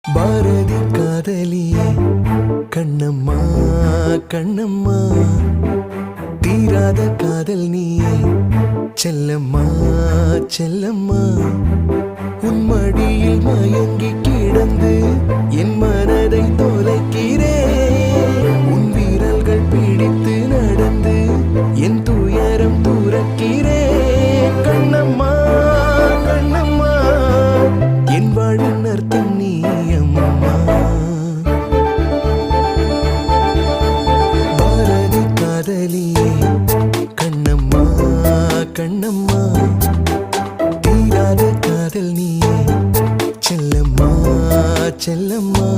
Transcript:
பாரதி காதலியே கண்ணம்மா கண்ணம்மா, தீராத காதல் நீயே செல்லம்மா செல்லம்மா. உன் மடியில் மயங்கி கிடந்து என் மனதை தொலைக்கிறேன். உன் வீரல்கள் பிடித்து நடந்து என் துயரம் துறக்கிறேன். கண்ணம்மா கண்ணம்மா, என் வாழ்வின் அர்த்தம் நீ அம்மா. பாரதி காதலியே கண்ணம்மா கண்ணம்மா, தீராத காதல் நீயே செல்லம்மா செல்லம்மா.